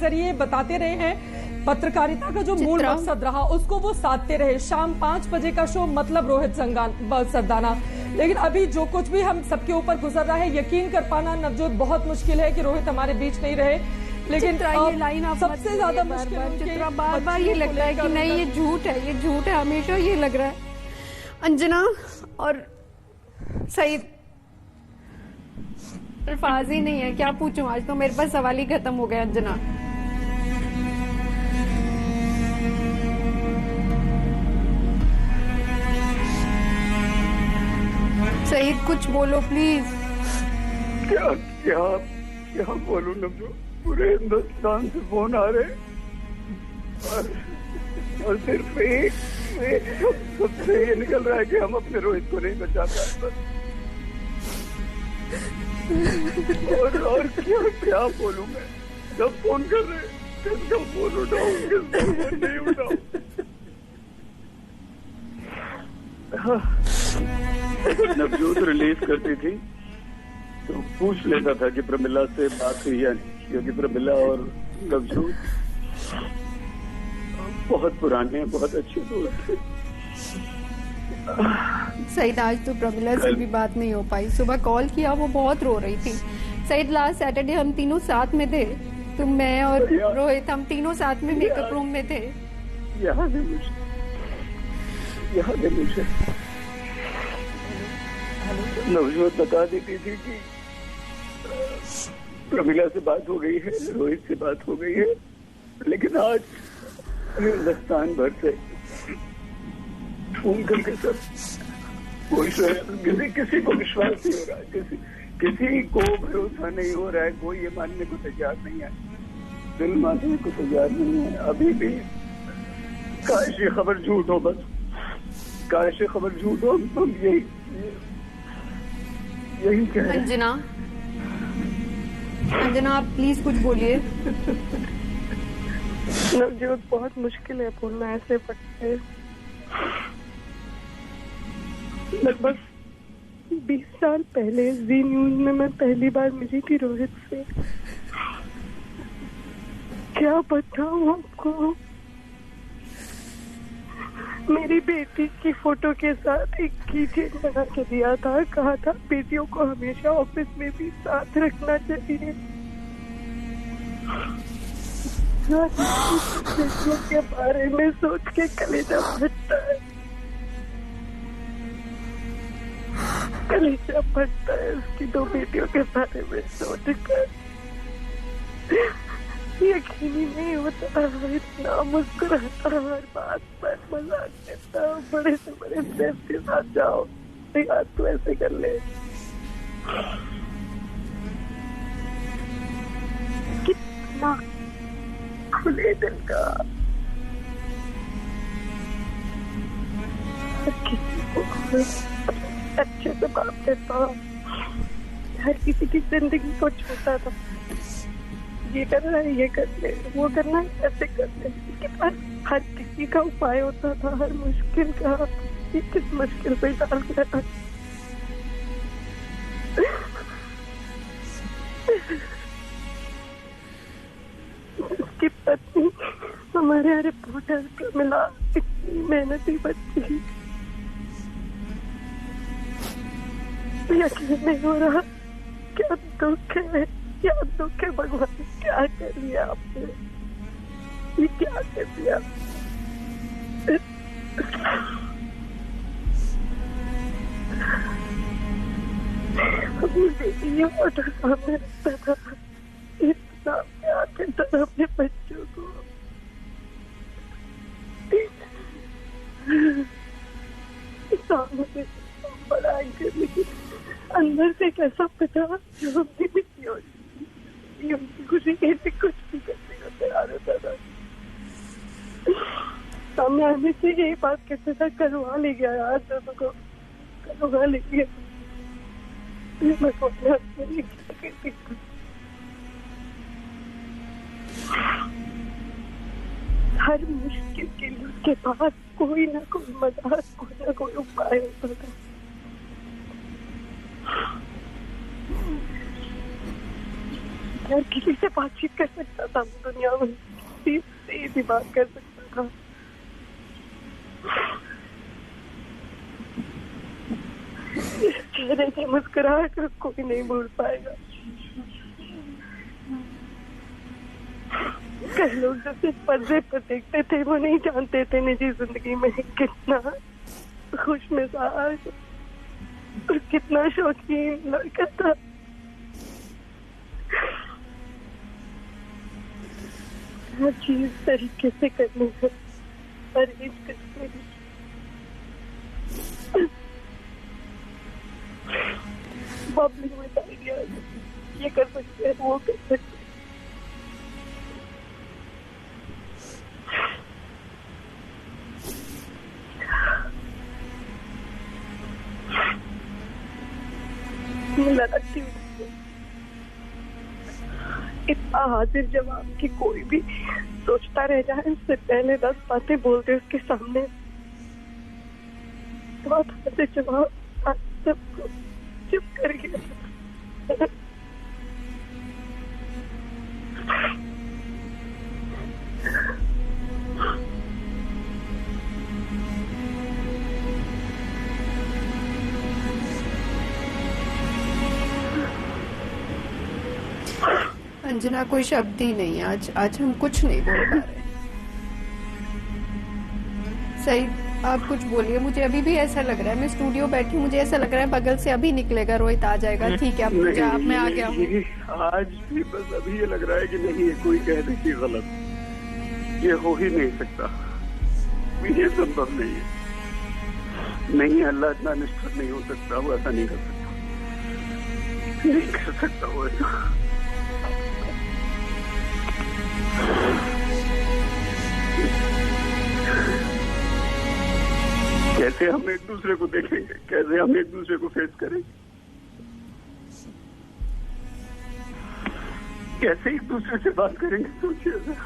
जरिए बताते रहे हैं, पत्रकारिता का जो मूल मकसद रहा उसको वो साधते रहे। शाम 5 बजे का शो मतलब रोहित सरदाना। लेकिन अभी जो कुछ भी हम सबके ऊपर गुजर रहा है, यकीन कर पाना नवजोत बहुत मुश्किल है कि रोहित हमारे बीच नहीं रहे। लेकिन ये लाइन आप सबसे ज्यादा मुश्किल बार ये लगता है कि नहीं ये झूठ है, ये झूठ है, हमेशा ये लग रहा है। अंजना और सईद, अल्फाज ही नहीं है, क्या पूछूं, आज तो मेरे पास सवाल ही खत्म हो गया। अंजना सईद कुछ बोलो प्लीज। क्या क्या क्या बोलूं नवजोत, पूरे हिंदुस्तान से फोन आ रहे और सिर्फ एक सबसे ये निकल रहा है कि हम अपने रोहित को नहीं बचा पाए। और क्या क्या बोलूं मैं, जब फोन कर रहे किसका फोन उठाऊं, किसका फोन नहीं उठाऊं। नवजोत रिलीज करती थी तो पूछ लेता था कि प्रमिला से बात हुई या नहीं, क्योंकि प्रमिला और नवजोत बहुत पुराने हैं, बहुत अच्छे दोस्त थे। सईद आज तो प्रमिला से भी बात नहीं हो पाई। सुबह कॉल किया, वो बहुत रो रही थी। सईद लास्ट सैटरडे हम तीनों साथ में थे, तुम, मैं और रोहित, हम तीनों साथ में मेकअप रूम में थे। याद है मुझे। नवजोत बता देती थी कि प्रमिला से बात हो गई है, रोहित से बात हो गई है, लेकिन आज हिंदुस्तान भर से फोन करके सब पूछ रहे हैं। किसी को विश्वास नहीं हो रहा है, किसी को भरोसा नहीं हो रहा है, कोई ये मानने को तैयार नहीं है, दिल मानने को तैयार नहीं है अभी भी। काश ये खबर झूठ हो, बस काश ये खबर झूठ हो। हम यही कह रहे हैं। अंजना आप प्लीज कुछ बोलिए। नवजोत बहुत मुश्किल है बोलना ऐसे वक्त पे। लगभग 20 साल पहले जी न्यूज में मैं पहली बार मिली थी रोहित से। क्या बताऊं आपको, मेरी बेटी की फोटो के साथ एक कीचेन बना के दिया था, कहा था बेटियों को हमेशा ऑफिस में भी साथ रखना चाहिए। बेटियों के बारे में सोच के कलेजा फटता है, कलेजा फटता है उसकी 2 बेटियों के बारे में सोचकर। यकीन ही नहीं होता, इतना मुस्कुराता, हर बात पर मजाक करता, बड़े से बड़े स्टेप के साथ जाओ, यार तू ऐसे कर ले। कितना खुले दिल का, किसी को अच्छे से बात करता, हर किसी की जिंदगी को छूता था। ये करना है, ये कर ले, वो करना है, ऐसे कर ले। इसके पास हर किसी का उपाय होता था, हर मुश्किल का। ये किस मुश्किल पे डाल गया। उसकी पत्नी हमारे रिपोर्टर प्रमिला इतनी मेहनती बच्ची, यकीन नहीं हो रहा। क्या दुख है, क्या दुख है भगवान, क्या कर दिया आपने, ये क्या कर दिया। अपनी बेटी ये फोटो सामने रखता था, इतना प्यार करता था अपने बच्चों को। सामने बड़ा लेकिन अंदर से कैसा पता जो हमने भी किया, उनकी खुशी के लिए कुछ भी करने को तैयार होता था। सामने आने से यही बात कहता था, करवा ले गया यार दोनों को, करवा ले गया। हर मुश्किल के लिए उसके पास कोई ना कोई मदद, कोई ना कोई उपाय होता था। हर किसी से बातचीत कर सकता था दुनिया में, सीधी बात कर सकता था। चेहरे की मुस्कुराहट कोई नहीं भूल पाएगा। कई लोग जो सिर्फ पर्दे पर देखते थे वो नहीं जानते थे निजी जिंदगी में कितना खुश मिजाज और कितना शौकीन लड़का था। हर चीज तरीके से करने से परहेज करते हैं। बबलिंग विद आइडियाज, ये कर सकते हैं, वो कर सकते हैं। लगती इतना हाजिर जवाब कि कोई भी सोचता रह जाए उससे पहले 10 बातें बोलते उसके सामने। बहुत हाजिर जवाब सबको चुप कर गया। अंजना, कोई शब्द ही नहीं। आज हम कुछ नहीं बोल पा रहे। सही, आप कुछ बोलिए। मुझे अभी भी ऐसा लग रहा है, मैं स्टूडियो बैठी, मुझे ऐसा लग रहा है बगल से अभी निकलेगा रोहित, आ जाएगा। ठीक है, आप मैं आ गया हूँ। आज भी बस अभी ये लग रहा है कि नहीं, कोई कह दे कि गलत, ये हो ही नहीं सकता, ये संभव नहीं है। नहीं, अल्लाह इतना निष्ठुर नहीं हो सकता, वो ऐसा नहीं कर सकता, नहीं कर सकता वो ऐसा। कैसे हम एक दूसरे को देखेंगे, कैसे हम एक दूसरे को फेस करेंगे, कैसे एक दूसरे से बात करेंगे? सोचिए,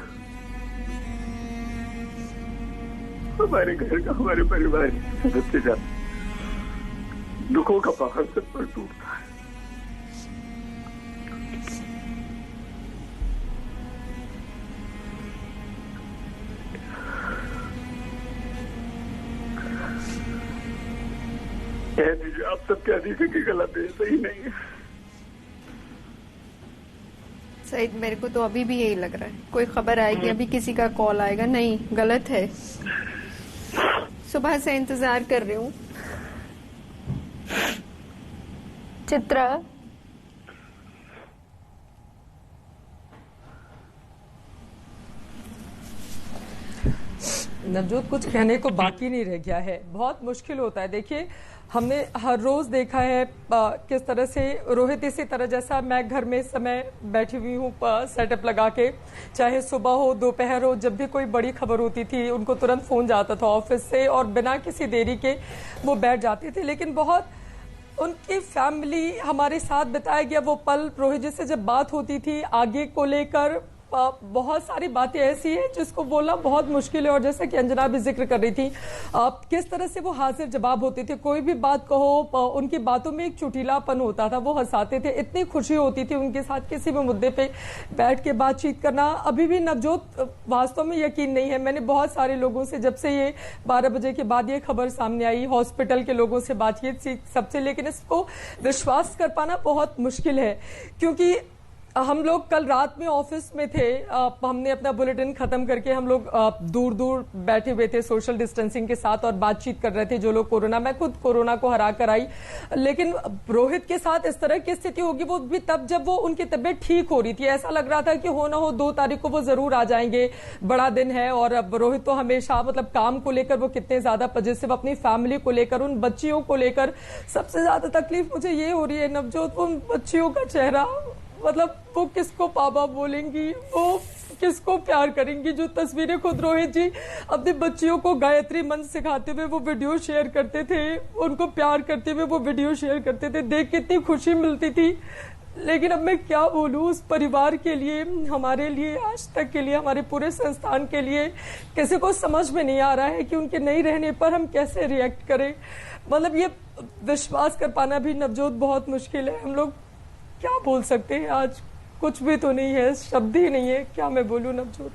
हमारे घर का, हमारे परिवार के सदस्य जाते, दुखों का पहाड़ सब पर टूटता है। कह दीजिए, आप सब कह दीजिए कि गलत है, सही नहीं है। सही, मेरे को तो अभी भी यही लग रहा है। कोई खबर आएगी, अभी किसी का कॉल आएगा, नहीं गलत है। सुबह से इंतजार कर रही हूँ। चित्रा, नवजोत, कुछ कहने को बाकी नहीं रह गया है। बहुत मुश्किल होता है। देखिए, हमने हर रोज देखा है किस तरह से रोहित, इसी तरह जैसा मैं घर में समय बैठी हुई हूँ सेटअप लगा के, चाहे सुबह हो दोपहर हो, जब भी कोई बड़ी खबर होती थी उनको तुरंत फोन जाता था ऑफिस से और बिना किसी देरी के वो बैठ जाते थे। लेकिन बहुत उनकी फैमिली हमारे साथ बिताया गया वो पल, रोहित जी से जब बात होती थी आगे को लेकर बहुत सारी बातें ऐसी हैं जिसको बोलना बहुत मुश्किल है। और जैसे कि अंजना भी जिक्र कर रही थी, किस तरह से वो हाजिर जवाब होते थे, कोई भी बात कहो उनकी बातों में एक चुटीलापन होता था, वो हंसाते थे, इतनी खुशी होती थी उनके साथ किसी भी मुद्दे पे बैठ के बातचीत करना। अभी भी नवजोत वास्तव में यकीन नहीं है। मैंने बहुत सारे लोगों से, जब से ये 12 बजे के बाद ये खबर सामने आई, हॉस्पिटल के लोगों से बातचीत सबसे, लेकिन इसको विश्वास कर पाना बहुत मुश्किल है। क्योंकि हम लोग कल रात में ऑफिस में थे, हमने अपना बुलेटिन खत्म करके हम लोग दूर दूर बैठे हुए थे सोशल डिस्टेंसिंग के साथ और बातचीत कर रहे थे जो लोग कोरोना, मैं खुद कोरोना को हरा कर आई। लेकिन रोहित के साथ इस तरह की स्थिति होगी वो भी तब जब वो उनकी तबीयत ठीक हो रही थी। ऐसा लग रहा था कि हो ना हो 2 तारीख को वो जरूर आ जाएंगे, बड़ा दिन है। और अब रोहित तो हमेशा मतलब काम को लेकर वो कितने ज्यादा पॉजिटिव, अपनी फैमिली को लेकर, उन बच्चियों को लेकर। सबसे ज्यादा तकलीफ मुझे ये हो रही है नवजोत, उन बच्चियों का चेहरा, मतलब वो किसको पापा बोलेंगी, वो किसको प्यार करेंगी। जो तस्वीरें खुद रोहित जी अपनी बच्चियों को गायत्री मंत्र सिखाते हुए वो वीडियो शेयर करते थे, उनको प्यार करते हुए वो वीडियो शेयर करते थे, देख के इतनी खुशी मिलती थी। लेकिन अब मैं क्या बोलूं उस परिवार के लिए, हमारे लिए, आज तक के लिए, हमारे पूरे संस्थान के लिए, किसी को समझ में नहीं आ रहा है कि उनके नहीं रहने पर हम कैसे रिएक्ट करें। मतलब ये विश्वास कर पाना भी नवजोत बहुत मुश्किल है। हम लोग क्या बोल सकते हैं आज कुछ भी तो नहीं है, शब्द ही नहीं है, क्या मैं बोलूं नवजोत।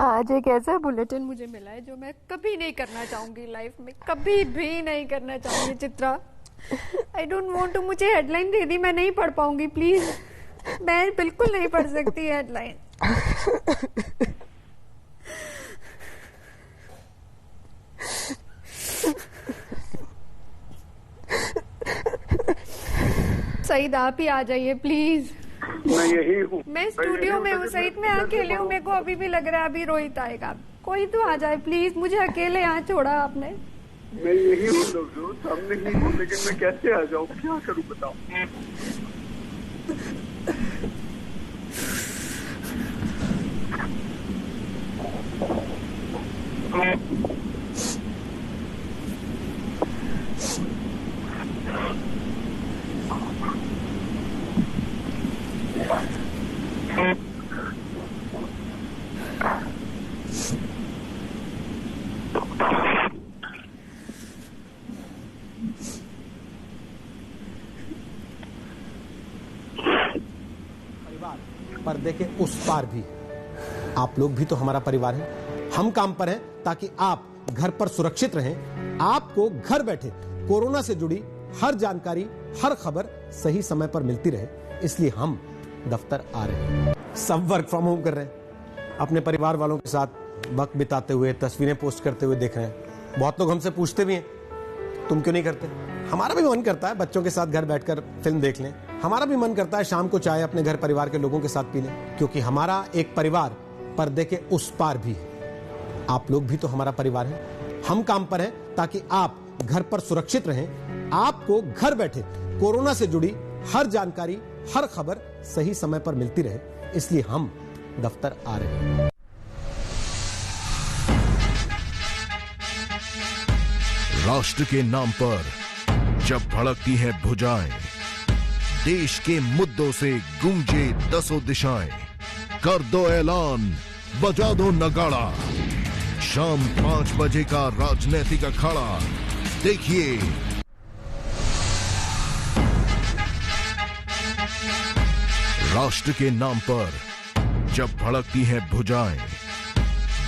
आज एक ऐसा बुलेटिन मुझे मिला है जो मैं कभी नहीं करना चाहूंगी लाइफ में, कभी भी नहीं करना चाहूंगी Chitra. I don't want to. मुझे हेडलाइन दे दी, मैं नहीं पढ़ पाऊंगी प्लीज, मैं बिल्कुल नहीं पढ़ सकती हेडलाइन। सईद आप ही आ जाइए प्लीज। मैं यही हूँ, मैं स्टूडियो में हूँ सईद, मैं अकेले हूँ, मेरे को अभी भी लग रहा है अभी रोहित आएगा। कोई तो आ जाए प्लीज, मुझे अकेले यहाँ छोड़ा आपने। मैं यही हूँ नवजोत, सामने ही हूँ, लेकिन मैं कैसे आ जाऊँ, क्या करूँ बताओ। पर्दे के उस पार भी आप लोग भी तो हमारा परिवार है। हम काम पर हैं ताकि आप घर पर सुरक्षित रहें। आपको घर बैठे कोरोना से जुड़ी हर जानकारी, हर खबर सही समय पर मिलती रहे, इसलिए हम दफ्तर आ रहे हैं। सब वर्क फ्रॉम होम कर रहे हैं, अपने परिवार वालों के साथ वक्त बिताते हुए, तस्वीरें पोस्ट करते हुए देख रहे हैं। बहुत लोग हमसे पूछते भी हैं तुम क्यों नहीं करते। हमारा भी मन करता है बच्चों के साथ घर बैठकर फिल्म देख लें, हमारा भी मन करता है शाम को चाय अपने घर परिवार के लोगों के साथ पी लें, क्योंकि हमारा एक परिवार पर्दे के उस पार भी है। आप लोग भी तो हमारा परिवार है। हम काम पर हैं ताकि आप घर पर सुरक्षित रहें। आपको घर बैठे कोरोना से जुड़ी हर जानकारी, हर खबर सही समय पर मिलती रहे, इसलिए हम दफ्तर आ रहे हैं। राष्ट्र के नाम पर जब भड़कती हैं भुजाएं, देश के मुद्दों से गूंजे दसों दिशाएं, कर दो ऐलान, बजा दो नगाड़ा, शाम 5 बजे का राजनीतिक अखाड़ा देखिए। राष्ट्र के नाम पर जब भड़कती हैं भुजाएं,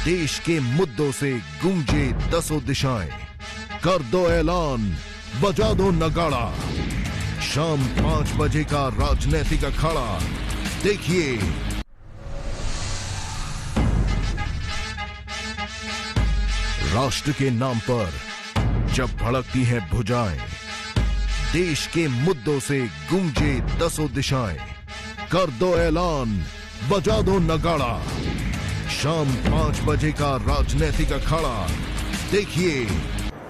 देश के मुद्दों से गूंजे दसों दिशाएं, कर दो ऐलान, बजा दो नगाड़ा, शाम 5 बजे का राजनीतिक अखाड़ा देखिए। राष्ट्र के नाम पर जब भड़कती हैं भुजाएं, देश के मुद्दों से गूंजे दसों दिशाएं, कर दो ऐलान, बजा दो नगाड़ा, शाम 5 बजे का राजनीतिक अखाड़ा देखिए।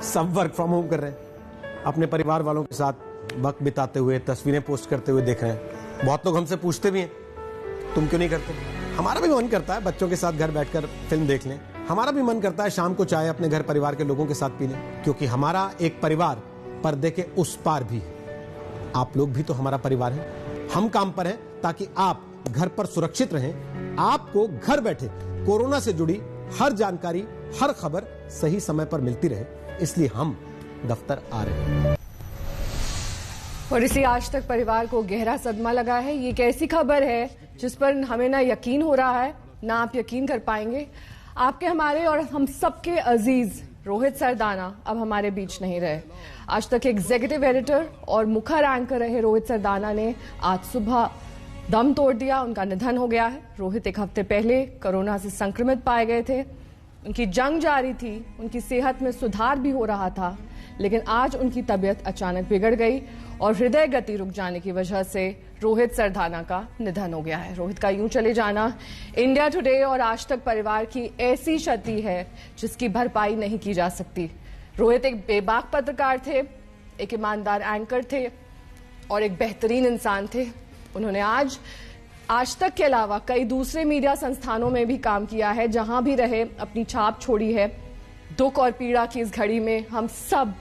सब वर्क फ्रॉम होम कर रहे हैं, अपने परिवार वालों के साथ वक्त बिताते हुए, तस्वीरें पोस्ट करते हुए देख रहे हैं। बहुत लोग हमसे पूछते भी हैं तुम क्यों नहीं करते। हमारा भी मन करता है बच्चों के साथ घर बैठकर फिल्म देख लें, हमारा भी मन करता है शाम को चाय अपने घर परिवार के लोगों के साथ पी लें, क्योंकि हमारा एक परिवार पर्दे के उस पार भी है। आप लोग भी तो हमारा परिवार है। हम काम पर हैं ताकि आप घर पर सुरक्षित रहें। आपको घर बैठे कोरोना से जुड़ी हर जानकारी, हर खबर सही समय पर मिलती रहे, इसलिए हम दफ्तर आ रहे हैं। और इसी आज तक परिवार को गहरा सदमा लगा है। ये एक ऐसी खबर है जिस पर हमें ना यकीन हो रहा है, ना आप यकीन कर पाएंगे। आपके, हमारे और हम सबके अजीज रोहित सरदाना अब हमारे बीच नहीं रहे। आज तक एग्जीक्यूटिव एडिटर और मुखर एंकर रहे रोहित सरदाना ने आज सुबह दम तोड़ दिया, उनका निधन हो गया है। रोहित एक हफ्ते पहले कोरोना से संक्रमित पाए गए थे, उनकी जंग जारी थी, उनकी सेहत में सुधार भी हो रहा था, लेकिन आज उनकी तबीयत अचानक बिगड़ गई और हृदय गति रुक जाने की वजह से रोहित सरदाना का निधन हो गया है। रोहित का यूं चले जाना इंडिया टुडे और आज तक परिवार की ऐसी क्षति है जिसकी भरपाई नहीं की जा सकती। रोहित एक बेबाक पत्रकार थे, एक ईमानदार एंकर थे, और एक बेहतरीन इंसान थे। उन्होंने आज तक के अलावा कई दूसरे मीडिया संस्थानों में भी काम किया है, जहां भी रहे अपनी छाप छोड़ी है। दुख और पीड़ा की इस घड़ी में हम सब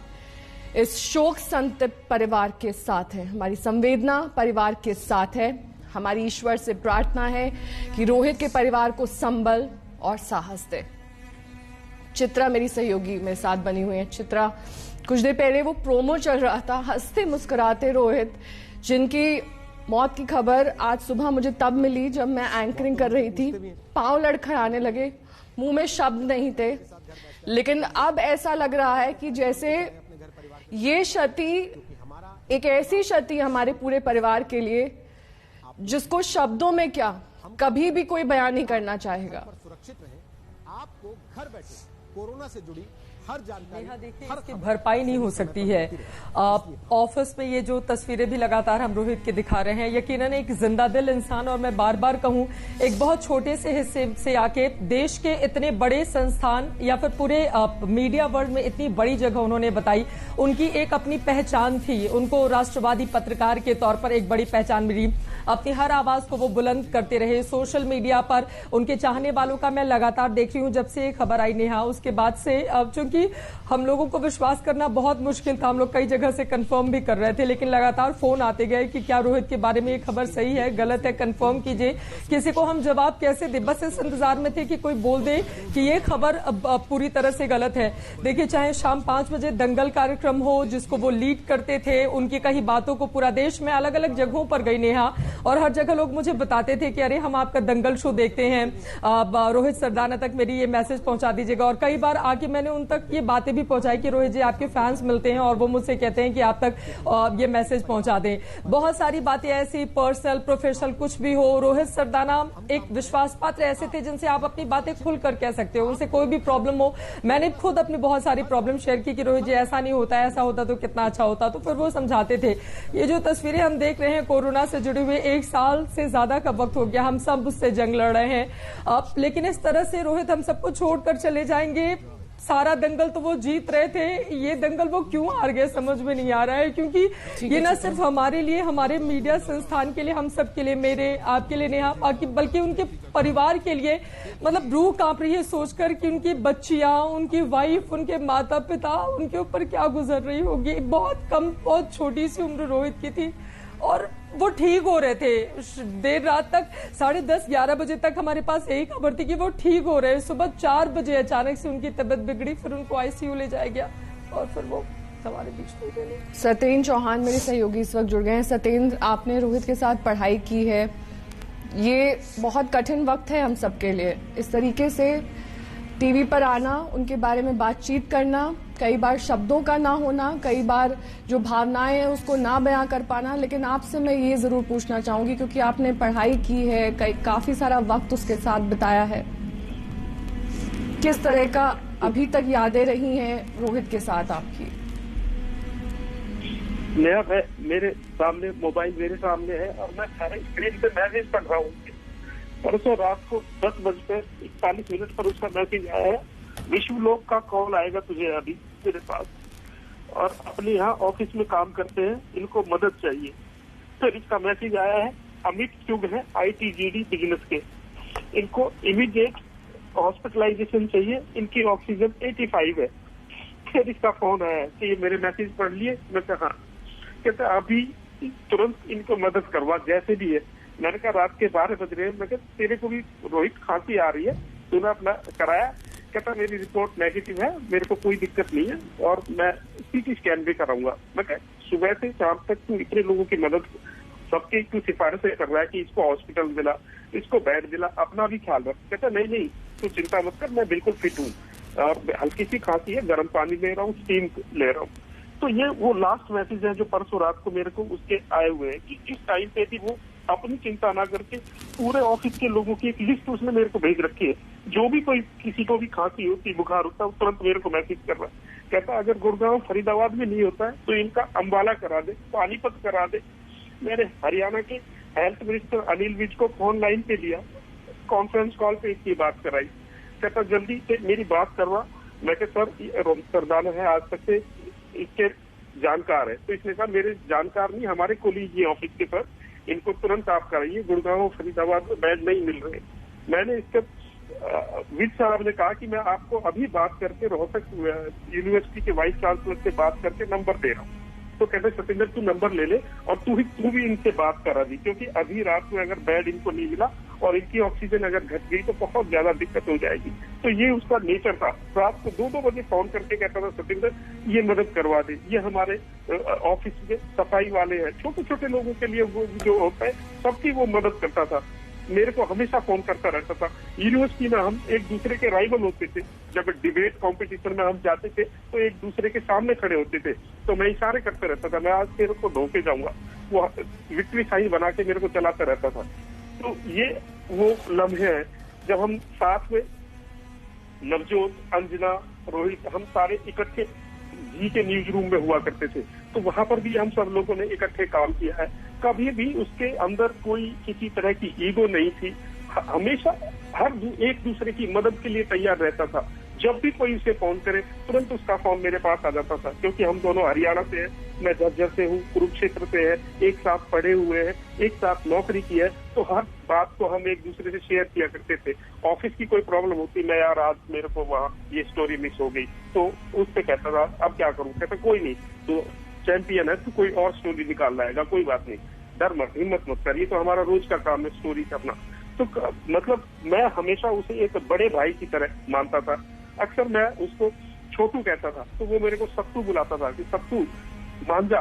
इस शोक संतप्त परिवार के साथ हैं। हमारी संवेदना परिवार के साथ है। हमारी ईश्वर से प्रार्थना है कि रोहित के परिवार को संबल और साहस दे। चित्रा मेरी सहयोगी मेरे साथ बनी हुई है। चित्रा, कुछ देर पहले वो प्रोमो चल रहा था, हंसते मुस्कुराते रोहित, जिनकी मौत की खबर आज सुबह मुझे तब मिली जब मैं एंकरिंग कर रही थी। पांव लड़खड़ाने लगे, मुंह में शब्द नहीं थे, लेकिन अब ऐसा लग रहा है कि जैसे ये क्षति एक ऐसी क्षति हमारे पूरे परिवार के लिए जिसको शब्दों में क्या कभी भी कोई बयान नहीं करना चाहेगा। सुरक्षित रहें, आपको घर बैठे कोरोना से जुड़ी हर जानकारी, देखिए इसकी भरपाई नहीं हो सकती है। ऑफिस में ये जो तस्वीरें भी लगातार हम रोहित के दिखा रहे हैं, यकीनन एक जिंदा दिल इंसान, और मैं बार बार कहूं एक बहुत छोटे से हिस्से से आके देश के इतने बड़े संस्थान या फिर पूरे मीडिया वर्ल्ड में इतनी बड़ी जगह उन्होंने बताई। उनकी एक अपनी पहचान थी, उनको राष्ट्रवादी पत्रकार के तौर पर एक बड़ी पहचान मिली। अपनी हर आवाज को वो बुलंद करते रहे। सोशल मीडिया पर उनके चाहने वालों का मैं लगातार देख रही हूं जब से ये खबर आई नेहा, उसके बाद से अब चूंकि हम लोगों को विश्वास करना बहुत मुश्किल था, हम लोग कई जगह से कंफर्म भी कर रहे थे, लेकिन लगातार फोन आते गए कि क्या रोहित के बारे में ये खबर सही है, गलत है, कंफर्म कीजिए। किसी को हम जवाब कैसे दे, बस इस इंतजार में थे कि कोई बोल दे कि ये खबर पूरी तरह से गलत है। देखिए, चाहे शाम 5 बजे दंगल कार्यक्रम हो जिसको वो लीड करते थे, उनकी कई बातों को पूरा देश में अलग अलग जगहों पर गई नेहा, और हर जगह लोग मुझे बताते थे कि अरे हम आपका दंगल शो देखते हैं, रोहित सरदाना तक मेरी ये मैसेज पहुंचा दीजिएगा। और कई बार आके मैंने उन तक ये बातें भी पहुंचाई कि रोहित जी आपके फैंस मिलते हैं और वो मुझसे कहते हैं कि आप तक ये मैसेज पहुंचा दें। बहुत सारी बातें ऐसी पर्सनल प्रोफेशनल कुछ भी हो, रोहित सरदाना एक विश्वास पात्र ऐसे थे जिनसे आप अपनी बातें खुलकर कह सकते हो, उनसे कोई भी प्रॉब्लम हो। मैंने खुद अपनी बहुत सारी प्रॉब्लम शेयर की कि रोहित जी ऐसा नहीं होता, ऐसा होता तो कितना अच्छा होता, तो फिर वो समझाते थे। ये जो तस्वीरें हम देख रहे हैं कोरोना से जुड़े हुए, 1 साल से ज्यादा का वक्त हो गया, हम सब उससे जंग लड़ रहे हैं अब, लेकिन इस तरह से रोहित हम सबको छोड़कर चले जाएंगे। सारा दंगल तो वो जीत रहे थे, ये दंगल वो क्यों हार गए समझ में नहीं आ रहा है, क्योंकि ये न सिर्फ हमारे लिए, हमारे मीडिया संस्थान के लिए, हम सब के लिए, मेरे आपके लिए नेहा, बल्कि उनके परिवार के लिए, मतलब रूह कांप रही है सोचकर कि उनकी बच्चियां, उनकी वाइफ, उनके माता पिता, उनके ऊपर क्या गुजर रही होगी। बहुत छोटी सी उम्र रोहित की थी और वो ठीक हो रहे थे। देर रात तक 10:30-11 बजे तक हमारे पास यही खबर थी कि वो ठीक हो रहे हैं। सुबह 4 बजे अचानक से उनकी तबीयत बिगड़ी, फिर उनको आईसीयू ले जाया गया और फिर वो हमारे बीच में गए। सत्येंद्र चौहान मेरे सहयोगी इस वक्त जुड़ गए हैं। सत्येंद्र, आपने रोहित के साथ पढ़ाई की है, ये बहुत कठिन वक्त है हम सबके लिए। इस तरीके से टीवी पर आना, उनके बारे में बातचीत करना, कई बार शब्दों का ना होना, कई बार जो भावनाएं हैं उसको ना बयां कर पाना, लेकिन आपसे मैं ये जरूर पूछना चाहूंगी क्योंकि आपने पढ़ाई की है, काफी सारा वक्त उसके साथ बिताया है, किस तरह का अभी तक यादें रही हैं रोहित के साथ आपकी? मेरे सामने मोबाइल मेरे सामने है और मैं सारे स्क्रीन पे मैसेज पढ़ रहा हूँ। परसों रात को 10:41 पर उसका मैसेज आया है, विश्व लोक का कॉल आएगा तुझे अभी तेरे पास, और अपने यहाँ ऑफिस में काम करते हैं, इनको मदद चाहिए। फिर इसका मैसेज आया है, अमित चुग है ITGD बिजनेस के, इनको इमीडिएट हॉस्पिटलाइजेशन चाहिए, इनकी ऑक्सीजन 85 है। फिर इसका फोन आया कि ये मेरे मैसेज पढ़ लिए। मैं कहा, कहते अभी तुरंत इनको मदद करवा जैसे भी है। मैंने कहा रात के 12 बज रहे हैं, मैं कहता तेरे को भी रोहित खांसी आ रही है, तूने अपना कराया? कहता मेरी रिपोर्ट नेगेटिव है, मेरे को कोई दिक्कत नहीं है और मैं CT स्कैन भी कराऊंगा। मैं कहा सुबह से शाम तक तू इतने लोगों की मदद, सबकी तू सिफारिशें कर रहा है कि इसको हॉस्पिटल मिला, इसको बेड मिला, अपना भी ख्याल रख। कहता नहीं तू चिंता मत कर, मैं बिल्कुल फिट हूँ और हल्की सी खांसी है, गर्म पानी ले रहा हूँ, स्टीम ले रहा हूँ। तो ये वो लास्ट मैसेज है जो परसों रात को मेरे को उसके आए हुए हैं कि इस टाइम पे भी वो अपनी चिंता ना करके पूरे ऑफिस के लोगों की एक लिस्ट उसने मेरे को भेज रखी है। जो भी कोई किसी को भी खांसी होती, बुखार होता है, तुरंत मेरे को मैसेज कर रहा है। कहता अगर गुड़गांव फरीदाबाद में नहीं होता है तो इनका अंबाला करा दे, पानीपत करा दे। मैंने हरियाणा के हेल्थ मिनिस्टर अनिल विज को फोन लाइन पे लिया, कॉन्फ्रेंस कॉल पे इसकी बात कराई। कहता जल्दी से मेरी बात करवा। मैं कहा सर सरदाना है, आज तक से इसके जानकार है, तो इसने कहा मेरे जानकार नहीं, हमारे कोलीग ये ऑफिस के पर, इनको तुरंत आप कराइए, गुड़गांव फरीदाबाद में बेड नहीं मिल रहे। मैंने इसके विद साहब ने कहा कि मैं आपको अभी बात करके रोहतक यूनिवर्सिटी के वाइस चांसलर से बात करके नंबर दे रहा हूँ। तो कहते सतेंद्र तू नंबर ले ले और तू भी इनसे बात करा दी, क्योंकि अभी रात में अगर बेड इनको नहीं मिला और इनकी ऑक्सीजन अगर घट गई तो बहुत ज्यादा दिक्कत हो जाएगी। तो ये उसका नेचर था। रात को 2-2 बजे फोन करके कहता था सतेंद्र ये मदद करवा दे, ये हमारे ऑफिस में सफाई वाले हैं, छोटे छोटे लोगों के लिए वो जो होता है सबकी वो मदद करता था। मेरे को हमेशा फोन करता रहता था। यूनिवर्सिटी में हम एक दूसरे के राइवल होते थे, जब डिबेट कंपटीशन में हम जाते थे तो एक दूसरे के सामने खड़े होते थे, तो मैं इशारे करते रहता था, मैं आज तेरे को धोके जाऊंगा, वो विक्ट्री साइन बना के मेरे को चलाता रहता था। तो ये वो लम्हे हैं जब हम साथ में नवजोत, अंजना, रोहित, हम सारे इकट्ठे जी के न्यूज रूम में हुआ करते थे, तो वहां पर भी हम सब लोगों ने इकट्ठे काम किया है। कभी भी उसके अंदर कोई किसी तरह की ईगो नहीं थी, हमेशा एक दूसरे की मदद के लिए तैयार रहता था। जब भी कोई उसे फोन करे तुरंत उसका फोन मेरे पास आ जाता था, क्योंकि हम दोनों हरियाणा से हैं, मैं झज्जर से हूँ, कुरुक्षेत्र से है, एक साथ पढ़े हुए हैं, एक साथ नौकरी की है, तो हर बात को हम एक दूसरे से शेयर किया करते थे। ऑफिस की कोई प्रॉब्लम होती, मैं यार आज मेरे को वहाँ ये स्टोरी मिस हो गई, तो उससे कहता था अब क्या करूँ, कहता कोई नहीं, तो चैंपियन है तो कोई और स्टोरी निकाल लाएगा, कोई बात नहीं, डर मत, हिम्मत मत करिए, तो हमारा रोज का काम है स्टोरी करना। तो मतलब मैं हमेशा उसे एक बड़े भाई की तरह मानता था। अक्सर मैं उसको छोटू कहता था, तो वो मेरे को सत्तू बुलाता था कि सत्तू मान जा।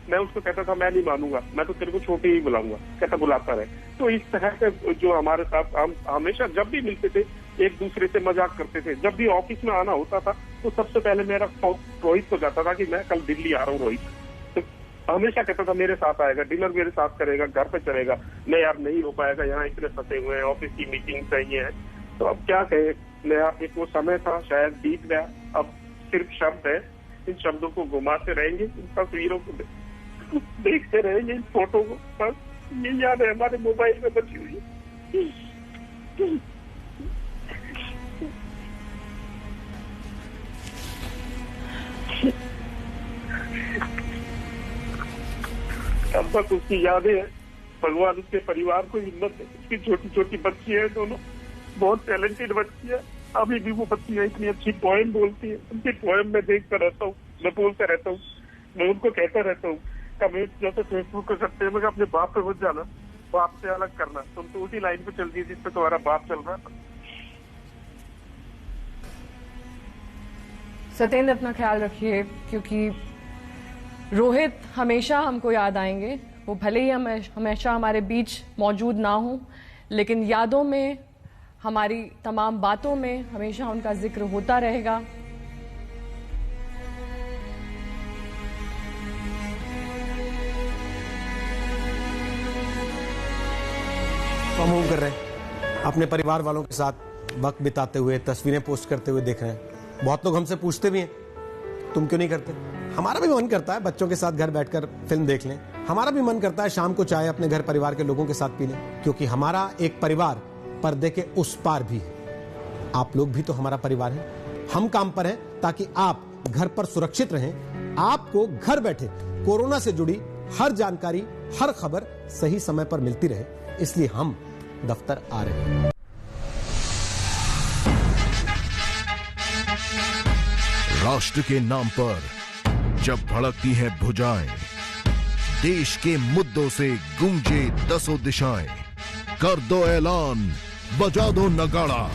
मैं उसको कहता था मैं नहीं मानूंगा, मैं तो तेरे को छोटे ही बुलाऊंगा, कहता बुलाता रहे। तो इस तरह से जो हमारे साथ हम हमेशा जब भी मिलते थे एक दूसरे से मजाक करते थे। जब भी ऑफिस में आना होता था तो सबसे पहले मेरा फोन रोहित को जाता था कि मैं कल दिल्ली आ रहा हूँ रोहित, तो हमेशा कहता था मेरे साथ आएगा, डिनर मेरे साथ करेगा, घर पे चलेगा। मैं यार नहीं हो पाएगा, यहाँ इतने फंसे हुए हैं, ऑफिस की मीटिंग चाहिए है। तो अब क्या कहे, नया एक वो समय था, शायद बीत गया, अब सिर्फ शब्द है, इन शब्दों को घुमाते रहेंगे, इन तस्वीरों को देखते रहेंगे, इन फोटो को, बस ये याद है हमारे मोबाइल में बची हुई। अब तक उसकी यादें हैं, भगवान उसके परिवार को हिम्मत है। उसकी छोटी छोटी बच्ची है, दोनों बहुत टैलेंटेड बच्ची है, अभी भी वो बच्ची है, इतनी अच्छी पोएम बोलती है। उनकी पोएम में देखता रहता हूँ, मैं बोलता रहता हूँ, मैं उनको कहता रहता हूँ, कमेंट जैसे फेसबुक को करते हैं, मैं अपने बाप पे मत जाना, बाप से अलग करना, तुम तो उसी लाइन पे चल रही है जिसपे तुम्हारा बाप चल रहा था। सतेंद्र अपना ख्याल रखिए, क्योंकि रोहित हमेशा हमको याद आएंगे। वो भले ही हमेशा हमारे बीच मौजूद ना हो, लेकिन यादों में, हमारी तमाम बातों में हमेशा उनका जिक्र होता रहेगा। फ्रॉम होम कर रहे हैं, अपने परिवार वालों के साथ वक्त बिताते हुए, तस्वीरें पोस्ट करते हुए देख रहे हैं। बहुत लोग हमसे पूछते भी हैं तुम क्यों नहीं करते। हमारा भी मन करता है बच्चों के साथ घर बैठकर फिल्म देख लें, हमारा भी मन करता है शाम को चाय अपने घर परिवार के लोगों के साथ पी लें, क्योंकि हमारा एक परिवार पर्दे के उस पार भी है। आप लोग भी तो हमारा परिवार हैं। हम काम पर हैं ताकि आप घर पर सुरक्षित रहें। आपको घर बैठे कोरोना से जुड़ी हर जानकारी, हर खबर सही समय पर मिलती रहे, इसलिए हम दफ्तर आ रहे हैं। राष्ट्र के नाम पर जब भड़कती हैं भुजाएं, देश के मुद्दों से गूंजे दसों दिशाएं, कर दो ऐलान, बजा दो नगाड़ा,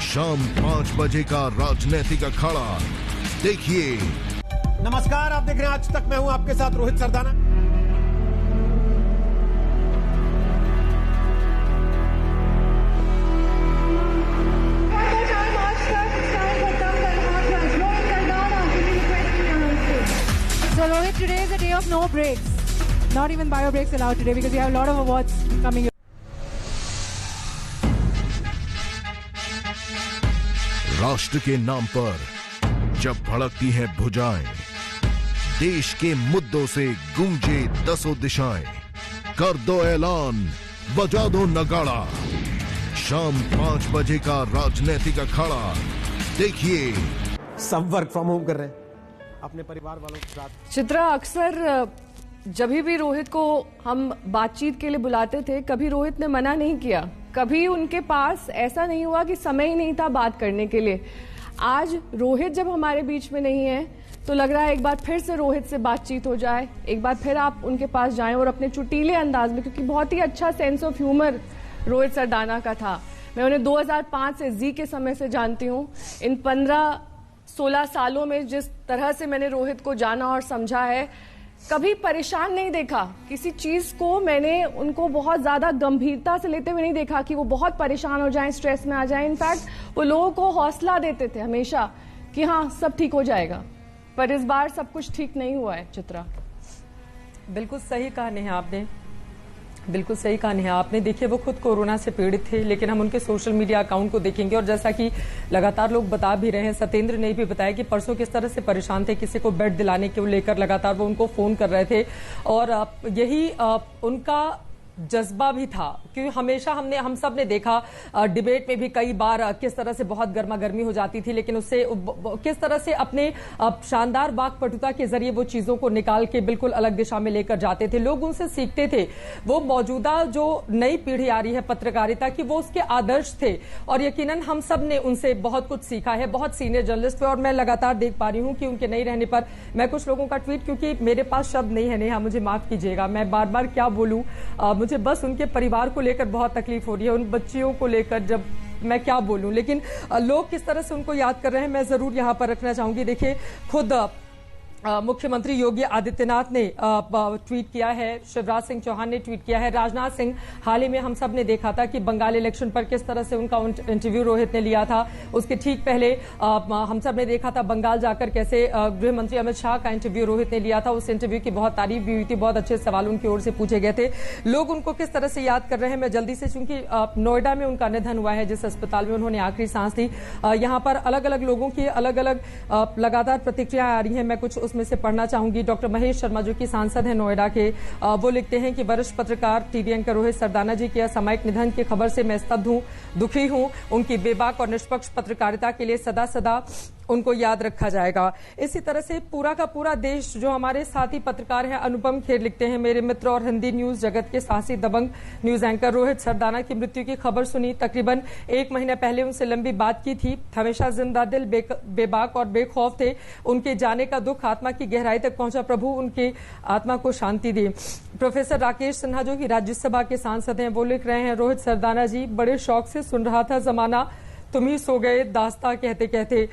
शाम 5 बजे का राजनीतिक अखाड़ा देखिए। नमस्कार, आप देख रहे हैं आज तक, मैं हूं आपके साथ Rohit Sardana. So Rohit, today is a day of no breaks. Not even bio breaks allowed today because we have a lot of awards coming. राष्ट्र के नाम पर जब भड़कती हैं भुजाएं, देश के मुद्दों से गूंजे दसों दिशाएं, कर दो ऐलान, बजा दो नगाड़ा, शाम 5 बजे का राजनीतिक अखाड़ा देखिए। सब वर्क फ्रॉम होम कर रहे हैं, अपने परिवार वालों के साथ। चित्रा, अक्सर जब भी रोहित को हम बातचीत के लिए बुलाते थे, कभी रोहित ने मना नहीं किया, कभी उनके पास ऐसा नहीं हुआ कि समय ही नहीं था बात करने के लिए। आज रोहित जब हमारे बीच में नहीं है तो लग रहा है एक बार फिर से रोहित से बातचीत हो जाए, एक बार फिर आप उनके पास जाएं और अपने चुटीले अंदाज में, क्योंकि बहुत ही अच्छा sense of humour Rohit Sardana का था। मैं उन्हें 2005 से जी के समय से जानती हूँ। इन 15-16 सालों में जिस तरह से मैंने रोहित को जाना और समझा है, कभी परेशान नहीं देखा। किसी चीज को मैंने उनको बहुत ज्यादा गंभीरता से लेते हुए नहीं देखा कि वो बहुत परेशान हो जाएं, स्ट्रेस में आ जाएं। इनफैक्ट वो लोगों को हौसला देते थे हमेशा कि हाँ सब ठीक हो जाएगा। पर इस बार सब कुछ ठीक नहीं हुआ है। चित्रा, बिल्कुल सही कहा नेहा आपने, बिल्कुल सही कहा नेहा आपने। देखिए, वो खुद कोरोना से पीड़ित थे, लेकिन हम उनके सोशल मीडिया अकाउंट को देखेंगे और जैसा कि लगातार लोग बता भी रहे हैं, सत्येंद्र ने भी बताया कि परसों किस तरह से परेशान थे, किसी को बेड दिलाने को लेकर लगातार वो उनको फोन कर रहे थे और यही उनका जज्बा भी था। क्योंकि हमेशा हम सब ने देखा डिबेट में भी कई बार किस तरह से बहुत गर्मा गर्मी हो जाती थी, लेकिन उससे किस तरह से अपने शानदार वाक्पटुता के जरिए वो चीजों को निकाल के बिल्कुल अलग दिशा में लेकर जाते थे। लोग उनसे सीखते थे। वो मौजूदा जो नई पीढ़ी आ रही है पत्रकारिता की, वो उसके आदर्श थे और यकीनन हम सब ने उनसे बहुत कुछ सीखा है। बहुत सीनियर जर्नलिस्ट थे और मैं लगातार देख पा रही हूं कि उनके नहीं रहने पर मैं कुछ लोगों का ट्वीट, क्योंकि मेरे पास शब्द नहीं है नेहा, मुझे माफ कीजिएगा, मैं बार बार क्या बोलूं, मुझे बस उनके परिवार को लेकर बहुत तकलीफ हो रही है, उन बच्चियों को लेकर जब मैं क्या बोलूं। लेकिन लोग किस तरह से उनको याद कर रहे हैं मैं जरूर यहां पर रखना चाहूंगी। देखिए, खुद मुख्यमंत्री योगी आदित्यनाथ ने ट्वीट किया है, शिवराज सिंह चौहान ने ट्वीट किया है, राजनाथ सिंह, हाल ही में हम सब ने देखा था कि बंगाल इलेक्शन पर किस तरह से उनका इंटरव्यू रोहित ने लिया था। उसके ठीक पहले हम सब ने देखा था बंगाल जाकर कैसे गृह मंत्री अमित शाह का इंटरव्यू रोहित ने लिया था। उस इंटरव्यू की बहुत तारीफ भी हुई थी, बहुत अच्छे सवाल उनकी ओर से पूछे गए थे। लोग उनको किस तरह से याद कर रहे हैं मैं जल्दी से, चूंकि नोएडा में उनका निधन हुआ है, जिस अस्पताल में उन्होंने आखिरी सांस ली, यहां पर अलग अलग लोगों की अलग अलग लगातार प्रतिक्रियाएं आ रही हैं। मैं कुछ उसमें से पढ़ना चाहूंगी। डॉक्टर महेश शर्मा जो कि सांसद हैं नोएडा के, वो लिखते हैं कि वरिष्ठ पत्रकार टीवी एंकर रोहित सरदाना जी के असामयिक निधन की खबर से मैं स्तब्ध हूं, दुखी हूं। उनकी बेबाक और निष्पक्ष पत्रकारिता के लिए सदा सदा उनको याद रखा जाएगा। इसी तरह से पूरा का पूरा देश, जो हमारे साथी पत्रकार हैं, अनुपम खेर लिखते हैं, मेरे मित्र और हिंदी न्यूज जगत के साहसी दबंग न्यूज एंकर रोहित सरदाना की मृत्यु की खबर सुनी, तकरीबन 1 महीने पहले उनसे लंबी बात की थी, हमेशा जिंदा दिल, बेबाक और बेखौफ थे। उनके जाने का दुख आत्मा की गहराई तक पहुंचा, प्रभु उनकी आत्मा को शांति दे। प्रोफेसर राकेश सिन्हा जो कि राज्यसभा के सांसद हैं, वो लिख रहे हैं, रोहित सरदाना जी, बड़े शौक से सुन रहा था जमाना, तुम ही सो गए दास्ता कहते कहते।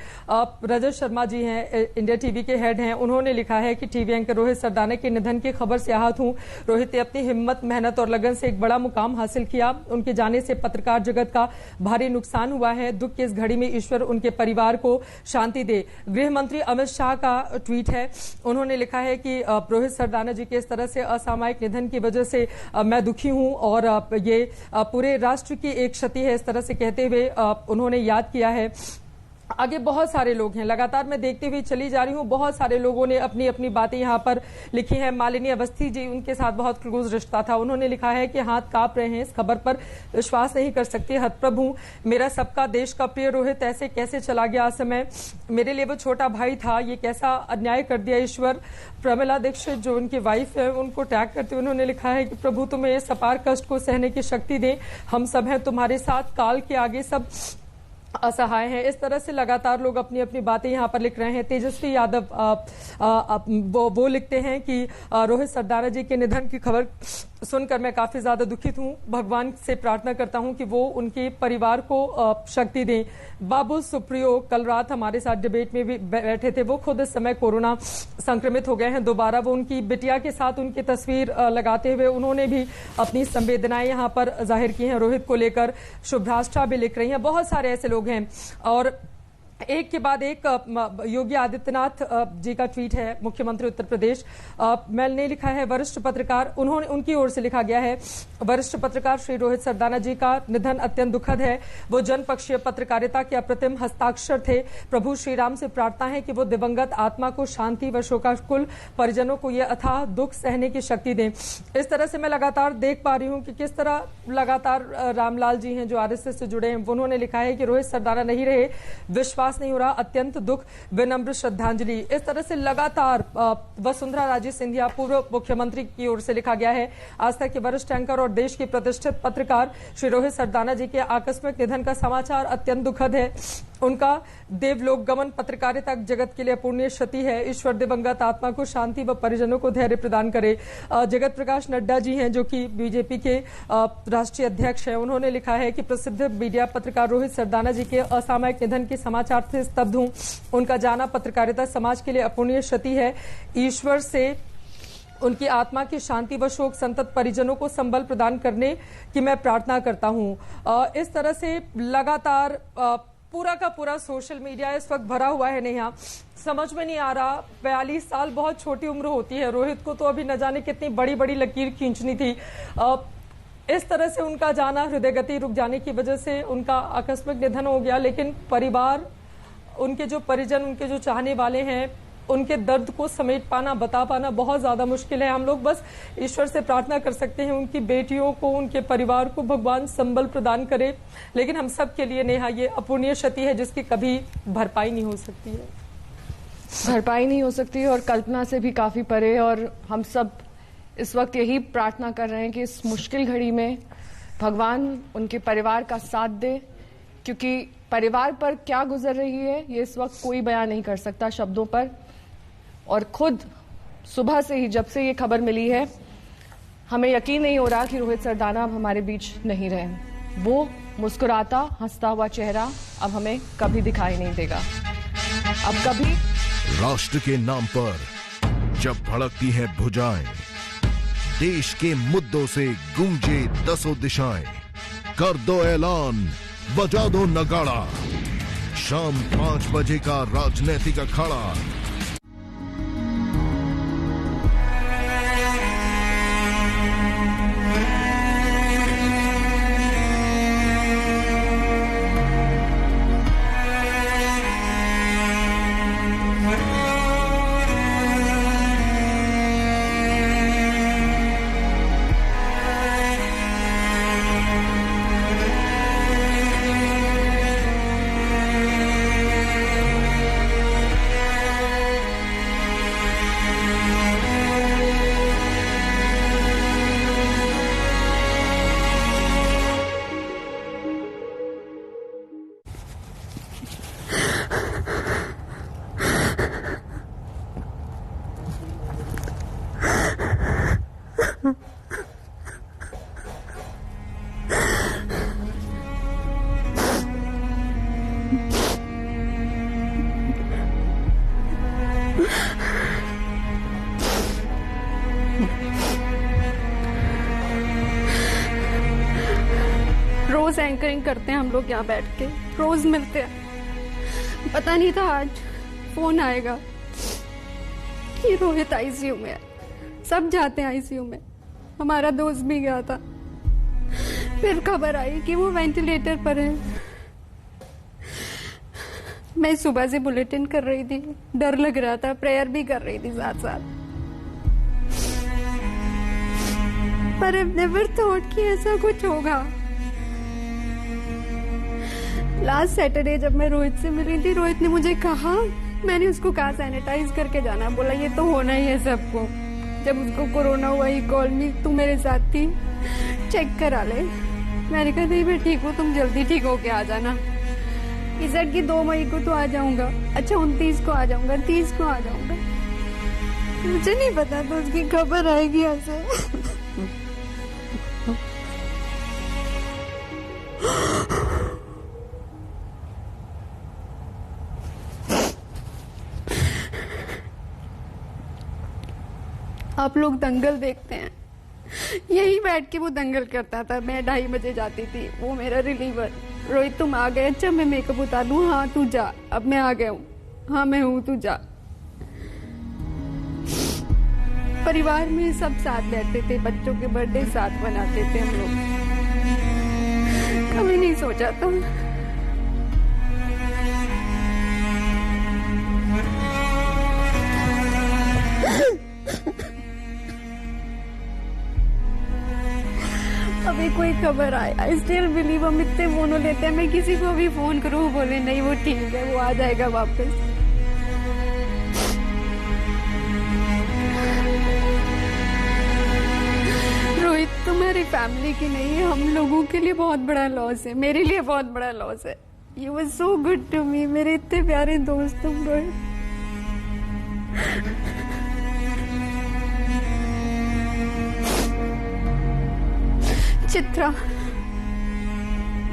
रजत शर्मा जी हैं, इंडिया टीवी के हेड हैं, उन्होंने लिखा है कि टीवी एंकर रोहित सरदाना के निधन की खबर से आहत हूं। रोहित ने अपनी हिम्मत, मेहनत और लगन से एक बड़ा मुकाम हासिल किया। उनके जाने से पत्रकार जगत का भारी नुकसान हुआ है। दुख की इस घड़ी में ईश्वर उनके परिवार को शांति दे। गृह मंत्री अमित शाह का ट्वीट है, उन्होंने लिखा है कि रोहित सरदाना जी के इस तरह से असामयिक निधन की वजह से मैं दुखी हूं और ये पूरे राष्ट्र की एक क्षति है, इस तरह से कहते हुए उन्होंने याद किया है। आगे बहुत सारे लोग हैं, लगातार मैं देखते हुए चली जा रही हूं, बहुत सारे लोगों ने अपनी अपनी बातें यहां पर लिखी हैं। मालिनी अवस्थी जी, उनके साथ बहुत क्लोज रिश्ता था, उन्होंने लिखा है कि हाथ कांप रहे हैं, इस खबर पर विश्वास नहीं कर सकते, हतप्रभु, मेरा सबका देश का प्रिय रोहित ऐसे कैसे चला गया समय, मेरे लिए वो छोटा भाई था, ये कैसा अन्याय कर दिया ईश्वर। प्रमिला दीक्षित जो उनकी वाइफ है, उनको टैग करते हुए उन्होंने लिखा है कि प्रभु तुम्हें इस अपार कष्ट को सहने की शक्ति दे, हम सब हैं तुम्हारे साथ, काल के आगे सब असहाय हैं। इस तरह से लगातार लोग अपनी अपनी बातें यहां पर लिख रहे हैं। तेजस्वी यादव वो लिखते हैं कि रोहित सरदाना जी के निधन की खबर सुनकर मैं काफी ज्यादा दुखित हूं, भगवान से प्रार्थना करता हूं कि वो उनके परिवार को शक्ति दें। बाबुल सुप्रियो कल रात हमारे साथ डिबेट में भी बैठे थे, वो खुद इस समय कोरोना संक्रमित हो गए हैं दोबारा। वो उनकी बिटिया के साथ उनकी तस्वीर लगाते हुए उन्होंने भी अपनी संवेदनाएं यहां पर जाहिर की हैं रोहित को लेकर। शुभ्राष्टा भी लिख रही हैं, बहुत सारे ऐसे लोग हैं और एक के बाद एक योगी आदित्यनाथ जी का ट्वीट है, मुख्यमंत्री उत्तर प्रदेश, मैंने लिखा है वरिष्ठ पत्रकार, उन्होंने उनकी ओर से लिखा गया है, वरिष्ठ पत्रकार श्री रोहित सरदाना जी का निधन अत्यंत दुखद है। वो जनपक्षीय पत्रकारिता के अप्रतिम हस्ताक्षर थे। प्रभु श्री राम से प्रार्थना है कि वो दिवंगत आत्मा को शांति व शोकाकुल परिजनों को ये अथाह दुख सहने की शक्ति दें। इस तरह से मैं लगातार देख पा रही हूं कि किस तरह लगातार रामलाल जी हैं जो आरएसएस से जुड़े हैं, उन्होंने लिखा है कि रोहित सरदाना नहीं रहे, विश्वास विश्वास नहीं हो रहा, अत्यंत दुख, विनम्र श्रद्धांजलि। इस तरह से लगातार वसुंधरा राजे सिंधिया पूर्व मुख्यमंत्री की ओर से लिखा गया है। आज तक के वरिष्ठ एंकर और देश के प्रतिष्ठित पत्रकार श्री रोहित सरदाना जी के आकस्मिक निधन का समाचार अत्यंत दुखद है। उनका देवलोक गमन पत्रकारिता जगत के लिए अपूर्णीय क्षति है। ईश्वर दिवंगत आत्मा को शांति व परिजनों को धैर्य प्रदान करे। जगत प्रकाश नड्डा जी हैं जो कि बीजेपी के राष्ट्रीय अध्यक्ष हैं, उन्होंने लिखा है कि प्रसिद्ध मीडिया पत्रकार रोहित सरदाना जी के असामयिक निधन के समाचार से स्तब्ध हूं। उनका जाना पत्रकारिता समाज के लिए अपूर्णीय क्षति है। ईश्वर से उनकी आत्मा की शांति व शोक संतप्त परिजनों को संबल प्रदान करने की मैं प्रार्थना करता हूं। इस तरह से लगातार पूरा का पूरा सोशल मीडिया इस वक्त भरा हुआ है। नेहा, समझ में नहीं आ रहा, 42 साल बहुत छोटी उम्र होती है। रोहित को तो अभी न जाने कितनी बड़ी बड़ी लकीर खींचनी थी। इस तरह से उनका जाना, हृदय गति रुक जाने की वजह से उनका आकस्मिक निधन हो गया। लेकिन परिवार, उनके जो परिजन, उनके जो चाहने वाले हैं, उनके दर्द को समेट पाना, बता पाना बहुत ज्यादा मुश्किल है। हम लोग बस ईश्वर से प्रार्थना कर सकते हैं उनकी बेटियों को, उनके परिवार को भगवान संबल प्रदान करे। लेकिन हम सब के लिए नेहा ये अपूर्णीय क्षति है जिसकी कभी भरपाई नहीं हो सकती है। भरपाई नहीं हो सकती है और कल्पना से भी काफी परे। और हम सब इस वक्त यही प्रार्थना कर रहे हैं कि इस मुश्किल घड़ी में भगवान उनके परिवार का साथ दे, क्योंकि परिवार पर क्या गुजर रही है ये इस वक्त कोई बयान नहीं कर सकता शब्दों पर। और खुद सुबह से ही, जब से ये खबर मिली है, हमें यकीन नहीं हो रहा कि रोहित सरदाना अब हमारे बीच नहीं रहे। वो मुस्कुराता, हंसता हुआ चेहरा अब हमें कभी दिखाई नहीं देगा, अब कभी। राष्ट्र के नाम पर जब भड़कती हैं भुजाएं, देश के मुद्दों से गूंजे दसों दिशाएं, कर दो ऐलान, बजा दो नगाड़ा, शाम 5 बजे का राजनीतिक अखाड़ा। रोज एंकरिंग करते हैं हम लोग यहाँ बैठ के, रोज मिलते हैं। पता नहीं था आज फोन आएगा कि रोहित आईसीयू में है। सब जाते हैं आईसीयू में, हमारा दोस्त भी गया था। फिर खबर आई कि वो वेंटिलेटर पर है। मैं सुबह से बुलेटिन कर रही थी, डर लग रहा था, प्रेयर भी कर रही थी साथ साथ। पर आई नेवर थॉट कि ऐसा कुछ होगा। लास्ट सैटरडे जब मैं रोहित से मिली थी, रोहित ने मुझे कहा, मैंने उसको कहा सैनिटाइज करके जाना, बोला ये तो होना ही है सबको। जब उसको कोरोना हुआ ही कॉल मी, तू मेरे साथ थी, चेक करा ले। मैंने कहा नहीं मैं ठीक हूँ, तुम जल्दी ठीक होके आ जाना। इस की 2 मई को तो आ जाऊंगा, अच्छा 29 को आ जाऊंगा, 30 को आ जाऊंगा। मुझे नहीं पता तो उसकी खबर आएगी ऐसे। आप लोग दंगल देखते हैं, यही बैठ के वो दंगल करता था। मैं 2:30 बजे जाती थी, वो मेरा रिलीवर। रोहित तुम आ गए, अच्छा मैं मेकअप उतार लूं, हाँ तू जा, अब मैं आ गया हूँ, हाँ मैं हूँ तू जा। परिवार में सब साथ बैठते थे, बच्चों के बर्थडे साथ मनाते थे हम लोग। कभी नहीं सोचा था अभी कोई खबर आए। आई स्टिल बिलीव, हम इतने फोन लेते हैं, मैं किसी को भी फोन करूँ बोले नहीं वो ठीक है, वो आ जाएगा वापस। रोहित तुम्हारी फैमिली की नहीं है, हम लोगों के लिए बहुत बड़ा लॉस है, मेरे लिए बहुत बड़ा लॉस है। You was so good to me, मेरे इतने प्यारे दोस्त तुम रोहित।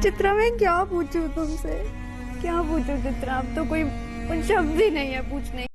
चित्रा मैं क्या पूछूं तुमसे, क्या पूछूं चित्रा, अब तो कोई शब्द ही नहीं है पूछने।